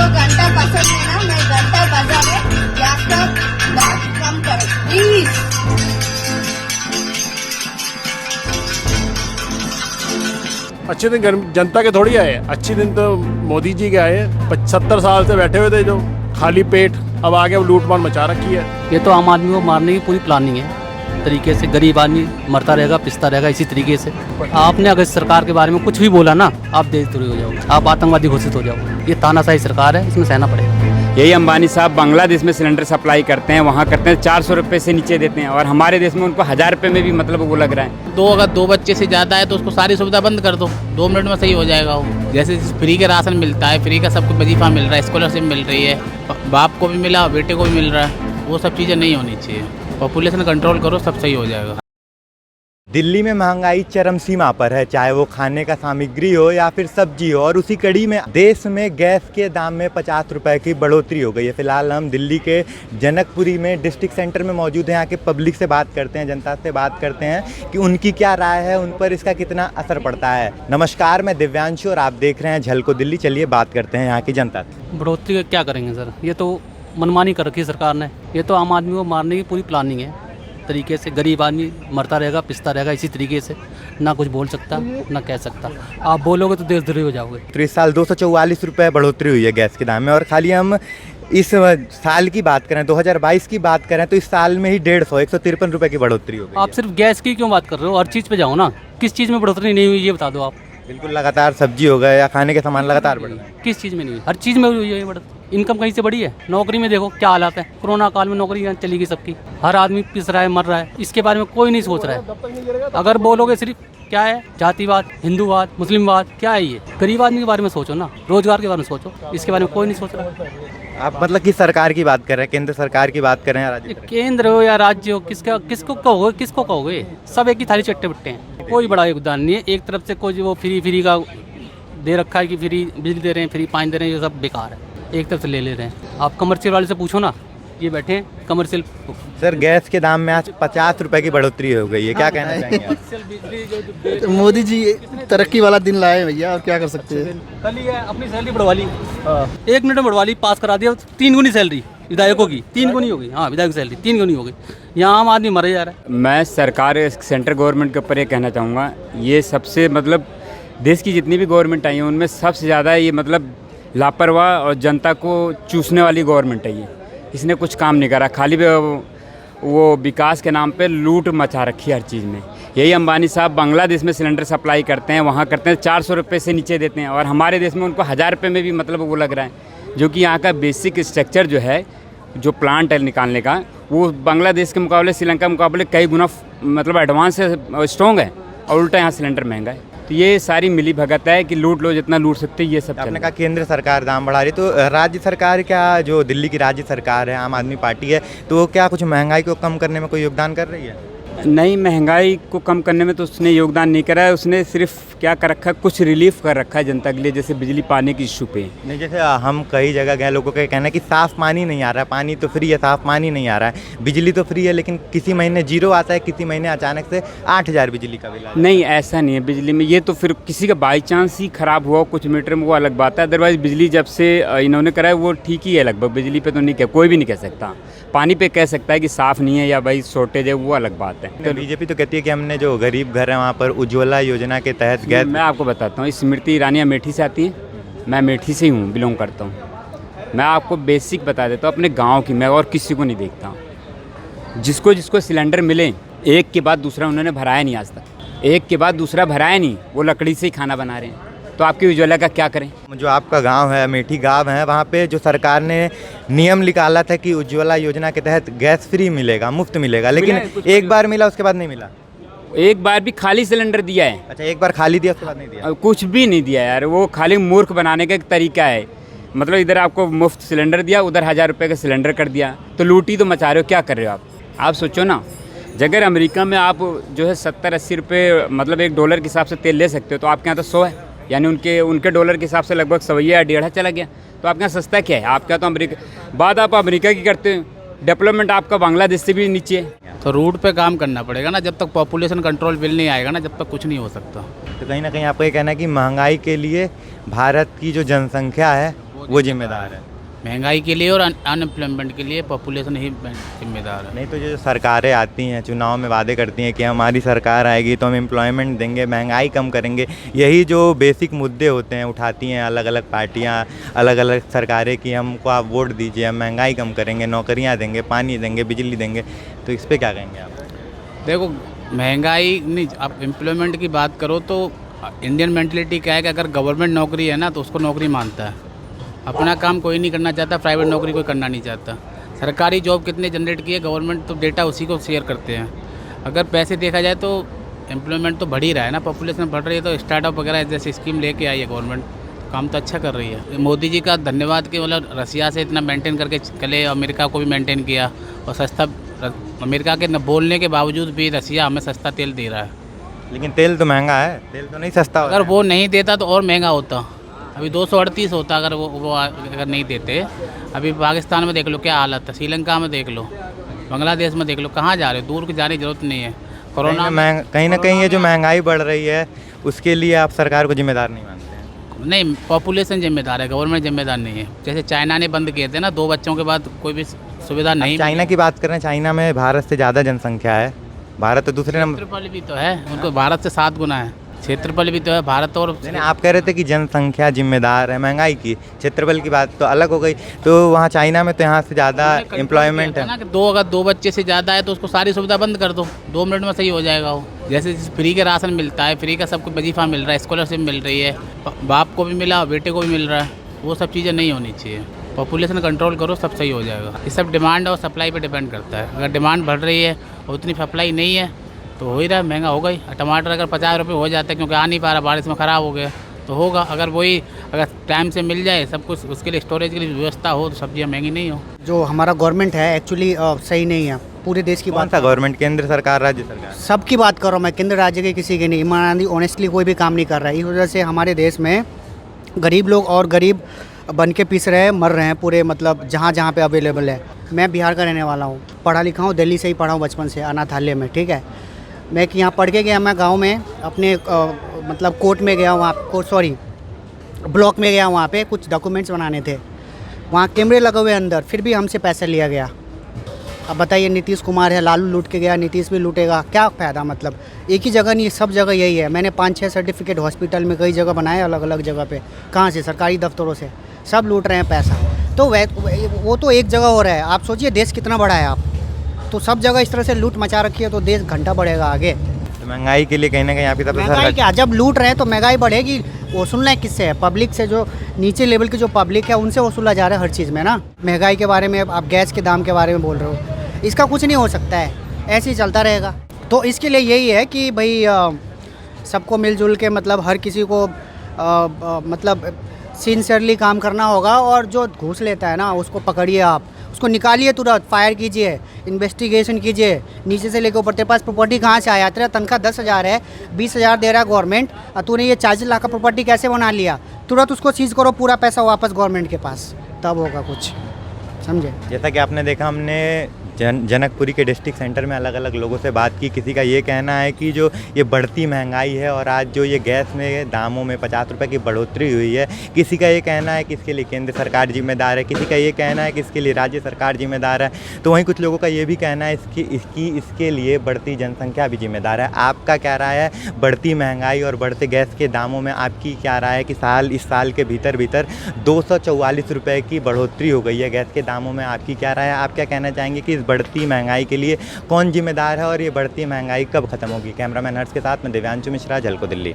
जिसको घंटा पसंद है ना, मैं घंटा बजा के गैस का दाम कम करो प्लीज। अच्छे दिन जनता के थोड़ी आए, अच्छे दिन तो मोदी जी के आए। 70 साल से बैठे हुए थे जो खाली पेट, अब आगे लूट मार मचा रखी है। ये तो आम आदमी को मारने की पूरी प्लानिंग है तरीके से। गरीब आदमी मरता रहेगा, पिसता रहेगा इसी तरीके से। आपने अगर सरकार के बारे में कुछ भी बोला ना, आप देशद्रोही हो जाओगे, आप आतंकवादी घोषित हो जाओगे। ये तानाशाही सरकार है, इसमें सहना पड़ेगा। यही अंबानी साहब बांग्लादेश में सिलेंडर सप्लाई करते हैं, वहाँ करते हैं 400 रुपये से नीचे देते हैं, और हमारे देश में उनको 1000 रुपये में भी मतलब वो लग रहा है। अगर दो बच्चे से ज़्यादा है तो उसको सारी सुविधा बंद कर दो, 2 मिनट में सही हो जाएगा वो। जैसे फ्री के राशन मिलता है, फ्री का सबको वजीफा मिल रहा है, स्कॉलरशिप मिल रही है, बाप को भी मिला, बेटे को भी मिल रहा है। वो सब चीज़ें नहीं होनी चाहिए। पॉपुलेशन कंट्रोल करो, सब सही हो जाएगा। दिल्ली में महंगाई चरम सीमा पर है, चाहे वो खाने का सामग्री हो या फिर सब्जी हो, और उसी कड़ी में देश में गैस के दाम में 50 रुपए की बढ़ोतरी हो गई है। फिलहाल हम दिल्ली के जनकपुरी में डिस्ट्रिक्ट सेंटर में मौजूद हैं। यहाँ के पब्लिक से बात करते हैं, जनता से बात करते हैं कि उनकी क्या राय है, उन पर इसका कितना असर पड़ता है। नमस्कार, मैं दिव्यांशु और आप देख रहे हैं झलको दिल्ली। चलिए बात करते हैं यहाँ की जनता से। बढ़ोतरी क्या करेंगे सर, ये तो मनमानी कर रखी है सरकार ने। ये तो आम आदमी को मारने की पूरी प्लानिंग है तरीके से। गरीब आदमी मरता रहेगा, पिसता रहेगा इसी तरीके से। ना कुछ बोल सकता, ना कह सकता। आप बोलोगे तो देशद्रोही हो जाओगे। तो इस साल 244 रुपये बढ़ोतरी हुई है गैस के दाम में, और खाली हम इस साल की बात करें, 2022 की बात करें, तो इस साल में ही 153 रुपये की बढ़ोतरी हो गई। आप सिर्फ गैस की क्यों बात कर रहे हो, हर चीज़ पे जाओ ना। किस चीज़ में बढ़ोतरी नहीं हुई ये बता दो आप। बिल्कुल, लगातार सब्जी हो गए या खाने के सामान लगातार बढ़ रहे हैं। किस चीज़ में नहीं हुई, हर चीज़ में हुई है बढ़ोतरी। इनकम कहीं से बढ़ी है? नौकरी में देखो क्या हालात है। कोरोना काल में नौकरी चली गई सबकी, हर आदमी पिस रहा है, मर रहा है। इसके बारे में कोई नहीं सोच रहा है। अगर बोलोगे सिर्फ क्या है, जातिवाद, हिंदूवाद, मुस्लिमवाद, क्या है ये? गरीब आदमी के बारे में सोचो ना, रोजगार के बारे में सोचो। इसके बारे में कोई नहीं सोच रहा। आप मतलब किस सरकार की बात कर रहे हैं, केंद्र सरकार की बात कर रहे हैं या राज्य? केंद्र हो या राज्य हो, किसको कहोगे? सब एक ही थाली चट्टे बट्टे हैं। कोई बड़ा योगदान नहीं है। एक तरफ से कोई वो फ्री का दे रखा है कि फ्री बिजली दे रहे हैं, फ्री पानी दे रहे हैं, ये सब बेकार है। एक तरफ से ले रहे हैं। आप कमर्शियल वाले से पूछो ना, ये बैठे हैं कमर्शियल। सर, गैस के दाम में आज 50 रुपए की बढ़ोतरी हो गई है, क्या कहना चाहेंगे? मोदी जी तरक्की वाला दिन लाए भैया, और क्या कर सकते हैं। कल ही है, अपनी सैलरी बढ़वा ली, 1 मिनट में बढ़वा ली, पास करा दिया। 3 गुनी सैलरी विधायकों की, 3 गुनी हो गई। हाँ, विधायक की सैलरी 3 गुनी हो गई। यहाँ आम आदमी मरे जा रहा है। मैं सरकार सेंट्रल गवर्नमेंट के ऊपर ये कहना चाहूँगा, ये सबसे मतलब देश की जितनी भी गवर्नमेंट आई है उनमें सबसे ज़्यादा ये मतलब लापरवाह और जनता को चूसने वाली गवर्नमेंट है ये। इसने कुछ काम नहीं करा, खाली वो विकास के नाम पे लूट मचा रखी है हर चीज़ में। यही अंबानी साहब बांग्लादेश में सिलेंडर सप्लाई करते हैं, वहाँ करते हैं 400 रुपये से नीचे देते हैं, और हमारे देश में उनको 1000 रुपये में भी मतलब वो लग रहा है। जो कि यहाँ का बेसिक स्ट्रक्चर जो है, जो प्लांट है निकालने का, वो बांग्लादेश के मुकाबले, श्रीलंका के मुकाबले कई गुना मतलब एडवांस है, स्ट्रॉन्ग है, और उल्टा यहाँ सिलेंडर महंगा है। तो ये सारी मिली भगत है कि लूट लो जितना लूट सकते, ये सब। आपने कहा केंद्र सरकार दाम बढ़ा रही, तो राज्य सरकार क्या, जो दिल्ली की राज्य सरकार है, आम आदमी पार्टी है, तो वो क्या कुछ महंगाई को कम करने में कोई योगदान कर रही है? नहीं, महंगाई को कम करने में तो उसने योगदान नहीं करा है। उसने सिर्फ क्या कर रखा है, कुछ रिलीफ कर रखा है जनता के लिए, जैसे बिजली पानी की इशू पे। नहीं, जैसे हम कई जगह गए, लोगों का कहना है कि साफ़ पानी नहीं आ रहा है। पानी तो फ्री है, साफ़ पानी नहीं आ रहा है। बिजली तो फ्री है, लेकिन किसी महीने 0 आता है, किसी महीने अचानक से 8000 बिजली का बिल आता है। नहीं, ऐसा नहीं है बिजली में। ये तो फिर किसी का बाई चांस ही ख़राब हुआ कुछ मीटर में, वो अलग बात है। अदरवाइज़ बिजली जब से इन्होंने करा है वो ठीक ही है लगभग। बिजली पे तो नहीं कह, कोई भी नहीं कह सकता। पानी पे कह सकता है कि साफ़ नहीं है या भाई शॉर्टेज है, वो अलग बात है। तो बीजेपी तो कहती है कि हमने जो गरीब घर है वहाँ पर उज्ज्वला योजना के तहत गैस। मैं आपको बताता हूँ, स्मृति ईरानी अमेठी से आती है, मैं अमेठी से ही हूँ, बिलोंग करता हूँ। मैं आपको बेसिक बता देता हूँ अपने गांव की, मैं और किसी को नहीं देखता हूँ। जिसको सिलेंडर मिले, एक के बाद दूसरा उन्होंने भराया नहीं आज तक, एक के बाद दूसरा भराया नहीं, वो लकड़ी से ही खाना बना रहे हैं। तो आपकी उज्ज्वला का क्या करें? जो आपका गांव है, अमेठी गांव है, वहाँ पे जो सरकार ने नियम निकाला था कि उज्ज्वला योजना के तहत गैस फ्री मिलेगा, मुफ्त मिलेगा, लेकिन एक बार मिला, उसके बाद नहीं मिला। एक बार भी खाली सिलेंडर दिया है। अच्छा, एक बार खाली दिया, उसके बाद नहीं दिया। कुछ भी नहीं दिया यार, वो खाली मूर्ख बनाने का एक तरीका है। मतलब इधर आपको मुफ्त सिलेंडर दिया, उधर 1000 रुपये का सिलेंडर कर दिया, तो लूटी तो मचा रहे हो। क्या कर रहे हो आप सोचो ना। अगर अमेरिका में आप जो है 70-80 रुपये मतलब $1 के हिसाब से तेल ले सकते हो, तो आपके यहाँ तो 100 है, यानी उनके डॉलर के हिसाब से लगभग 100 या 1.5 चला गया। तो आपके यहाँ सस्ता क्या है? आपका तो अमेरिका, बात आप अमेरिका की करते हो, डेवलपमेंट आपका बांग्लादेश से भी नीचे है। तो रूट पे काम करना पड़ेगा ना, जब तक पॉपुलेशन कंट्रोल बिल नहीं आएगा ना, जब तक कुछ नहीं हो सकता। तो कहीं ना कहीं आपका ये कहना है कि महंगाई के लिए भारत की जो जनसंख्या है वो जिम्मेदार है? महंगाई के लिए और अनएम्प्लॉयमेंट के लिए पॉपुलेशन ही जिम्मेदार है। नहीं तो जो सरकारें आती हैं चुनाव में वादे करती हैं कि हमारी सरकार आएगी तो हम एम्प्लॉयमेंट देंगे, महंगाई कम करेंगे, यही जो बेसिक मुद्दे होते हैं उठाती हैं अलग अलग पार्टियां, अलग अलग सरकारें कि हमको आप वोट दीजिए, हम महंगाई कम करेंगे, नौकरियां देंगे, पानी देंगे, बिजली देंगे, तो इस पर क्या कहेंगे आप? देखो महंगाई नहीं, आप एम्प्लॉयमेंट की बात करो तो इंडियन मेंटलिटी क्या है कि अगर गवर्नमेंट नौकरी है ना तो उसको नौकरी मानता है, अपना काम कोई नहीं करना चाहता, प्राइवेट नौकरी कोई करना नहीं चाहता। सरकारी जॉब कितने जनरेट किए गवर्नमेंट, तो डेटा उसी को शेयर करते हैं। अगर पैसे देखा जाए तो एम्प्लॉयमेंट तो बढ़ ही रहा है ना, पॉपुलेशन बढ़ रही है, तो स्टार्टअप वगैरह जैसे स्कीम लेके आई है गवर्नमेंट, काम तो अच्छा कर रही है। मोदी जी का धन्यवाद कि मतलब रसिया से इतना मेंटेन करके चले, अमेरिका को भी मेंटेन किया और सस्ता, अमेरिका के न बोलने के बावजूद भी रसिया हमें सस्ता तेल दे रहा है। लेकिन तेल तो महंगा है, तेल तो नहीं सस्ता हो अगर रहा है। वो नहीं देता तो और महंगा होता, अभी 238 होता अगर वो अगर नहीं देते। अभी पाकिस्तान में देख लो क्या हालत है, श्रीलंका में देख लो, बांग्लादेश में देख लो, कहाँ जा रहे हो, दूर की जाने की जरूरत नहीं है। कोरोना कहीं ना कहीं ये जो महंगाई बढ़ रही है उसके लिए आप सरकार को जिम्मेदार नहीं मानते हैं? नहीं, पॉपुलेशन जिम्मेदार है, गवर्नमेंट जिम्मेदार नहीं है। जैसे चाइना ने बंद किए थे ना, 2 बच्चों के बाद कोई भी सुविधा नहीं। चाइना की बात करें, चाइना में भारत से ज़्यादा जनसंख्या है, भारत तो दूसरे नंबर। क्षेत्रफल भी तो है उनको, भारत से 7 गुना है क्षेत्रफल भी तो है भारत। और नहीं, आप कह रहे थे कि जनसंख्या जिम्मेदार है महंगाई की, क्षेत्रफल की बात तो अलग हो गई। तो वहाँ चाइना में तो यहाँ से ज़्यादा एम्प्लॉयमेंट है ना कि अगर 2 बच्चे से ज़्यादा है तो उसको सारी सुविधा बंद कर दो, 2 मिनट में सही हो जाएगा वो। जैसे फ्री का राशन मिलता है, फ्री का सबको वजीफा मिल रहा है, स्कॉलरशिप मिल रही है, बाप को भी मिला, बेटे को भी मिल रहा है, वो सब चीज़ें नहीं होनी चाहिए। पॉपुलेशन कंट्रोल करो, सब सही हो जाएगा। ये सब डिमांड और सप्लाई पे डिपेंड करता है। अगर डिमांड बढ़ रही है और उतनी सप्लाई नहीं है तो हो ही रहा है, महंगा होगा ही। टमाटर अगर 50 रुपये हो जाता है क्योंकि आ नहीं पा रहा, बारिश में ख़राब हो गया, तो होगा। अगर वही अगर टाइम से मिल जाए सब कुछ, उसके लिए स्टोरेज की व्यवस्था हो तो सब्जियाँ महंगी नहीं हो। जो हमारा गवर्नमेंट है एक्चुअली सही नहीं है। पूरे देश की कौन सा गवर्नमेंट, केंद्र सरकार, राज्य सरकार? सबकी बात कर रहा हूँ मैं, केंद्र राज्य के किसी की नहीं। ईमानदारी ऑनेस्टली कोई भी काम नहीं कर रहा है। इस वजह से हमारे देश में गरीब लोग और गरीब बन के पीस रहे हैं, मर रहे हैं पूरे, मतलब जहाँ जहाँ पे अवेलेबल है। मैं बिहार का रहने वाला हूँ, पढ़ा लिखा हूँ, दिल्ली से ही पढ़ा हूँ बचपन से, अनाथालय में, ठीक है। मैं कि यहाँ पढ़ के गया, मैं गांव में अपने मतलब कोर्ट में गया, वहाँ ब्लॉक में गया, वहाँ पे कुछ डॉक्यूमेंट्स बनाने थे, वहाँ कैमरे लगे हुए अंदर, फिर भी हमसे पैसा लिया गया। अब बताइए, नीतीश कुमार है, लालू लूट के गया, नीतीश भी लूटेगा, क्या फ़ायदा? मतलब एक ही जगह नहीं, सब जगह यही है। मैंने 5-6 सर्टिफिकेट हॉस्पिटल में कई जगह बनाए, अलग अलग जगह पे। कहाँ से? सरकारी दफ्तरों से। सब लूट रहे हैं पैसा। तो वो तो एक जगह हो रहा है। आप सोचिए देश कितना बड़ा है, आप तो सब जगह इस तरह से लूट मचा रखी है, तो देश घंटा बढ़ेगा आगे। तो महंगाई के लिए कहीं ना कहीं आप महंगाई क्या, जब लूट रहे हैं तो महंगाई बढ़ेगी। वसूलना है किससे? है पब्लिक से, जो नीचे लेवल की जो पब्लिक है उनसे वसूला जा रहा है हर चीज़ में ना। महंगाई के बारे में आप गैस के दाम के बारे में बोल रहे हो, इसका कुछ नहीं हो सकता है, ऐसे ही चलता रहेगा। तो इसके लिए यही है कि भाई सबको मिलजुल के, मतलब हर किसी को मतलब सिंसियरली काम करना होगा। और जो घूस लेता है ना उसको पकड़िए, आप उसको निकालिए, तुरंत फायर कीजिए, इन्वेस्टिगेशन कीजिए नीचे से लेकर ऊपर। तेरे पास प्रॉपर्टी कहाँ से आया? तेरा तनख्वाह 10,000 है, 20,000 दे रहा है गवर्नमेंट, और तूने ये 40 लाख का प्रॉपर्टी कैसे बना लिया? तुरंत उसको सीज करो, पूरा पैसा वापस गवर्नमेंट के पास, तब होगा कुछ, समझे? जैसा कि आपने देखा, हमने जनकपुरी के डिस्ट्रिक्ट सेंटर में अलग अलग लोगों से बात की। किसी का ये कहना है कि जो ये बढ़ती महंगाई है और आज जो ये गैस में दामों में 50 रुपये की बढ़ोतरी हुई है, किसी का ये कहना है कि इसके लिए केंद्र सरकार जिम्मेदार है, किसी का ये कहना है कि इसके लिए राज्य सरकार जिम्मेदार है, तो वहीं कुछ लोगों का ये भी कहना है इसके लिए बढ़ती जनसंख्या भी जिम्मेदार है। आपका क्या राय है? बढ़ती महंगाई और बढ़ते गैस के दामों में आपकी क्या राय है कि इस साल के भीतर 244 रुपये की बढ़ोतरी हो गई है गैस के दामों में? आपकी क्या राय है? आप क्या कहना चाहेंगे कि बढ़ती महंगाई के लिए कौन जिम्मेदार है और ये बढ़ती महंगाई कब खत्म होगी? कैमरामैन हर्ष के साथ में दिव्यांशु मिश्रा, झलको दिल्ली।